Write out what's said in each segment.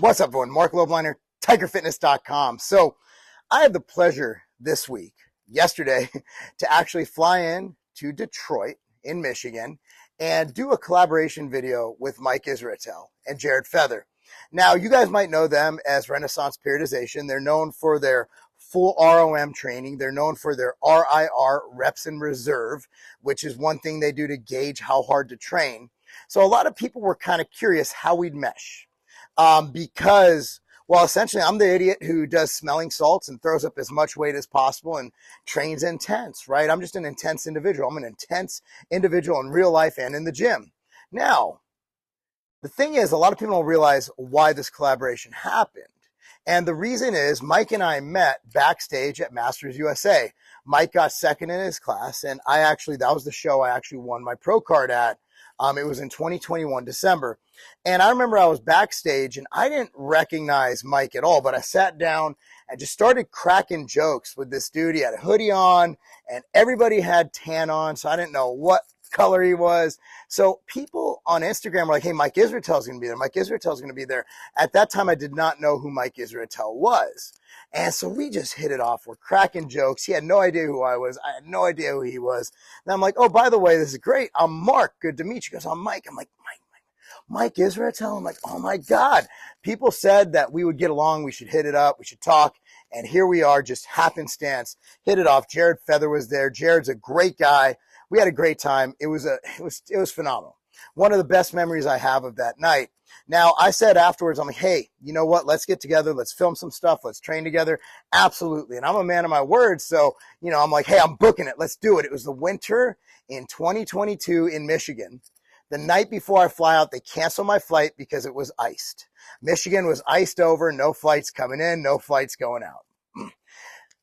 What's up, everyone? Marc Lobliner, tigerfitness.com. So I had the pleasure this week, yesterday, to actually fly in to Detroit in Michigan and do a collaboration video with Mike Israetel and Jared Feather. Now, you guys might know them as Renaissance Periodization. They're known for their full ROM training. They're known for their RIR, reps in reserve, which is one thing they do to gauge how hard to train. So a lot of people were kind of curious how we'd mesh. Because, well, essentially I'm the idiot who does smelling salts and throws up as much weight as possible and trains intense, right? I'm just an intense individual. I'm an intense individual in real life and in the gym. Now, the thing is, a lot of people don't realize why this collaboration happened. And the reason is Mike and I met backstage at Masters USA. Mike got second in his class, and that was the show I actually won my pro card at. It was in 2021, December. And I remember I was backstage and I didn't recognize Mike at all, but I sat down and just started cracking jokes with this dude. He had a hoodie on and everybody had tan on, so I didn't know what color he was. So people on Instagram were like, hey, Mike Israetel's going to be there. Mike Israetel's going to be there. At that time, I did not know who Mike Israetel was. And so we just hit it off. We're cracking jokes. He had no idea who I was. I had no idea who he was. And I'm like, oh, by the way, this is great. I'm Mark. Good to meet you. He goes, I'm Mike. I'm like, Mike Israetel? I'm like, oh my God. People said that we would get along. We should hit it up. We should talk. And here we are, just happenstance. Hit it off. Jared Feather was there. Jared's a great guy. We had a great time. It was phenomenal. One of the best memories I have of that night. Now, I said afterwards, I'm like, hey, you know what? Let's get together. Let's film some stuff. Let's train together. Absolutely. And I'm a man of my word. So, I'm like, hey, I'm booking it. Let's do it. It was the winter in 2022 in Michigan. The night before I fly out, they canceled my flight because it was iced. Michigan was iced over. No flights coming in. No flights going out.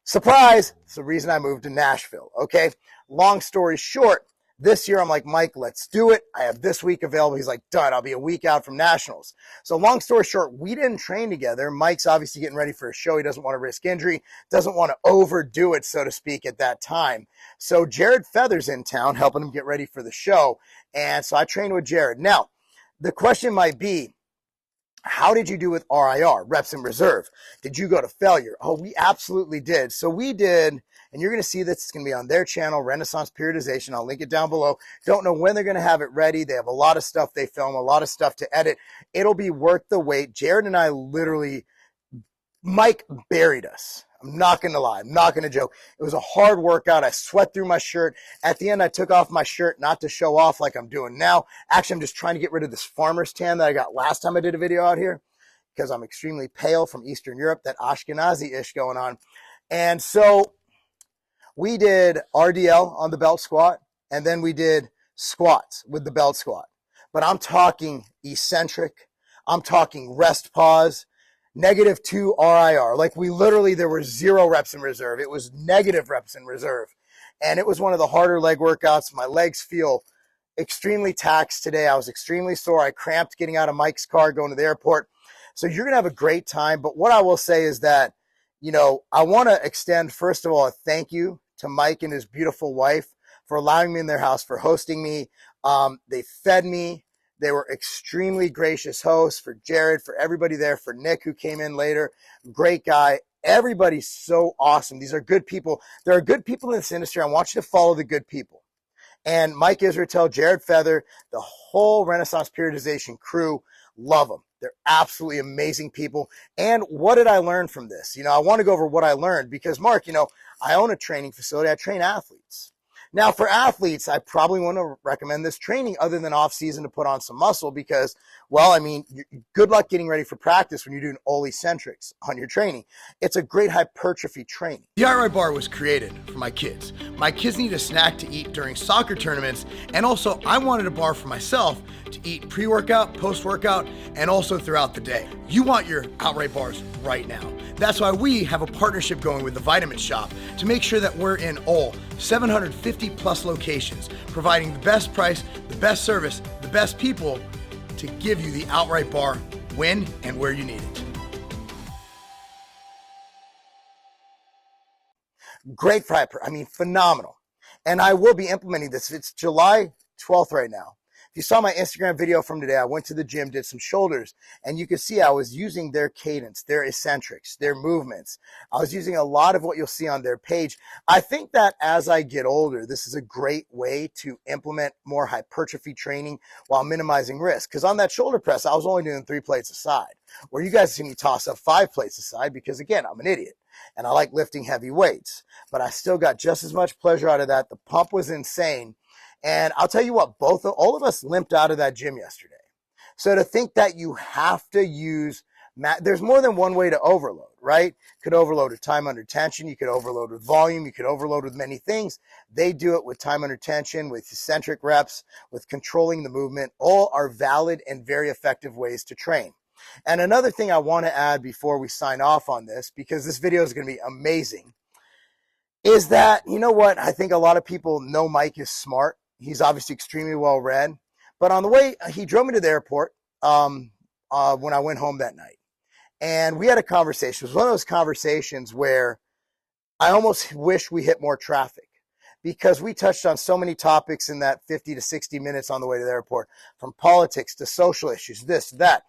Surprise. It's the reason I moved to Nashville. Okay. Long story short, this year I'm like, Mike, let's do it. I have this week available. He's like, done. I'll be a week out from nationals. So long story short, we didn't train together. Mike's obviously getting ready for a show. He doesn't want to risk injury, doesn't want to overdo it, so to speak, at that time. So Jared Feather's in town helping him get ready for the show. And so I trained with Jared. Now, the question might be, how did you do with RIR, reps in reserve? Did you go to failure? Oh, we absolutely did. So we did, and you're going to see this. It's going to be on their channel, Renaissance Periodization. I'll link it down below. Don't know when they're going to have it ready. They have a lot of stuff they film, a lot of stuff to edit. It'll be worth the wait. Jared and I Mike buried us. I'm not going to lie. I'm not going to joke. It was a hard workout. I sweat through my shirt. At the end, I took off my shirt, not to show off like I'm doing now. Actually, I'm just trying to get rid of this farmer's tan that I got last time I did a video out here because I'm extremely pale from Eastern Europe, that Ashkenazi-ish going on. And so we did RDL on the belt squat, and then we did squats with the belt squat. But I'm talking eccentric. I'm talking rest pause. -2 RIR. Like there were 0 reps in reserve. It was negative reps in reserve. And it was one of the harder leg workouts. My legs feel extremely taxed today. I was extremely sore. I cramped getting out of Mike's car, going to the airport. So you're going to have a great time. But what I will say is that, I want to extend, first of all, a thank you to Mike and his beautiful wife for allowing me in their house, for hosting me. They fed me. They were extremely gracious hosts. For Jared, for everybody there, for Nick, who came in later. Great guy. Everybody's so awesome. These are good people. There are good people in this industry. I want you to follow the good people. And Mike Israetel, Jared Feather, the whole Renaissance Periodization crew, love them. They're absolutely amazing people. And what did I learn from this? I want to go over what I learned because, Mark, I own a training facility. I train athletes. Now, for athletes, I probably want to recommend this training other than off season to put on some muscle because, good luck getting ready for practice when you're doing all eccentrics on your training. It's a great hypertrophy training. The outright bar was created for my kids. My kids need a snack to eat during soccer tournaments, and also I wanted a bar for myself to eat pre-workout, post-workout, and also throughout the day. You want your outright bars right now. That's why we have a partnership going with the Vitamin Shop to make sure that we're in all 750 plus locations, providing the best price, the best service, the best people to give you the outright bar when and where you need it. Great fry, phenomenal. And I will be implementing this. It's July 12th right now. If you saw my Instagram video from today, I went to the gym, did some shoulders, and you could see I was using their cadence, their eccentrics, their movements. I was using a lot of what you'll see on their page. I think that as I get older, this is a great way to implement more hypertrophy training while minimizing risk. Because on that shoulder press, I was only doing 3 plates a side, where you guys see me toss up 5 plates a side because, again, I'm an idiot and I like lifting heavy weights. But I still got just as much pleasure out of that. The pump was insane. And I'll tell you what, all of us limped out of that gym yesterday. So to think that you have to use, there's more than one way to overload, right? You could overload with time under tension. You could overload with volume. You could overload with many things. They do it with time under tension, with eccentric reps, with controlling the movement. All are valid and very effective ways to train. And another thing I want to add before we sign off on this, because this video is going to be amazing, is that, you know what? I think a lot of people know Mike is smart. He's obviously extremely well read. But on the way, he drove me to the airport when I went home that night. And we had a conversation. It was one of those conversations where I almost wish we hit more traffic, because we touched on so many topics in that 50 to 60 minutes on the way to the airport, from politics to social issues, this, that.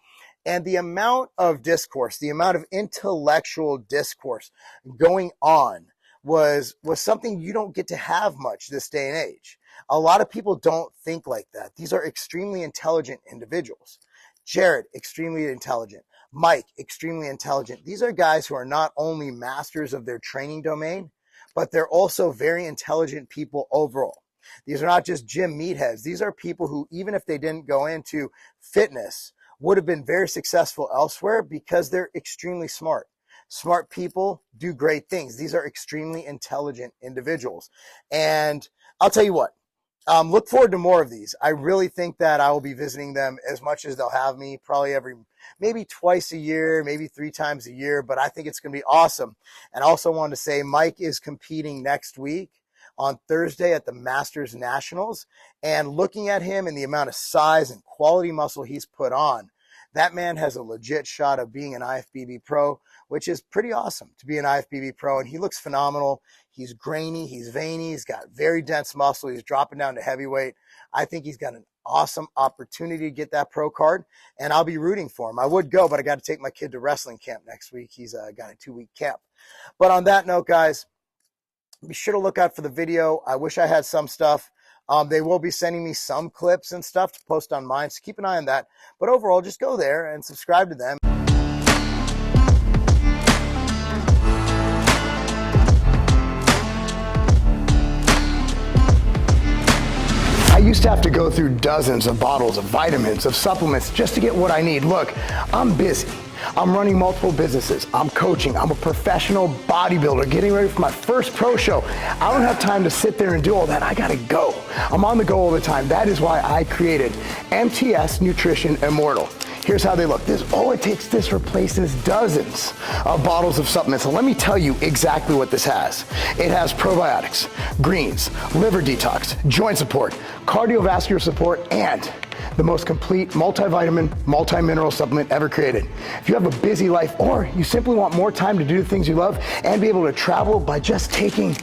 And the amount of discourse, the amount of intellectual discourse going on was something you don't get to have much this day and age. A lot of people don't think like that. These are extremely intelligent individuals. Jared, extremely intelligent. Mike, extremely intelligent. These are guys who are not only masters of their training domain, but they're also very intelligent people overall. These are not just gym meatheads. These are people who, even if they didn't go into fitness, would have been very successful elsewhere because they're extremely smart. Smart people do great things. These are extremely intelligent individuals. And I'll tell you what, look forward to more of these. I really think that I will be visiting them as much as they'll have me, probably maybe twice a year, maybe 3 times a year, but I think it's going to be awesome. And I also wanted to say Mike is competing next week on Thursday at the Masters Nationals, and looking at him and the amount of size and quality muscle he's put on, that man has a legit shot of being an IFBB pro, which is pretty awesome to be an IFBB pro. And he looks phenomenal. He's grainy, he's veiny, he's got very dense muscle. He's dropping down to heavyweight. I think he's got an awesome opportunity to get that pro card, and I'll be rooting for him. I would go, but I got to take my kid to wrestling camp next week. He's got a 2-week camp. But on that note, guys, be sure to look out for the video. I wish I had some stuff. They will be sending me some clips and stuff to post on mine, so keep an eye on that. But overall, just go there and subscribe to them. I used to have to go through dozens of bottles of vitamins, of supplements, just to get what I need. Look, I'm busy. I'm running multiple businesses. I'm coaching. I'm a professional bodybuilder getting ready for my first pro show. I don't have time to sit there and do all that. I gotta go. I'm on the go all the time. That is why I created MTS Nutrition Immortal. Here's how they look. This replaces dozens of bottles of supplements. And let me tell you exactly what this has. It has probiotics, greens, liver detox, joint support, cardiovascular support, and the most complete multivitamin, multi-mineral supplement ever created. If you have a busy life, or you simply want more time to do the things you love and be able to travel by just taking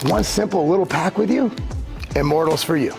one simple little pack with you, Immortal's for you.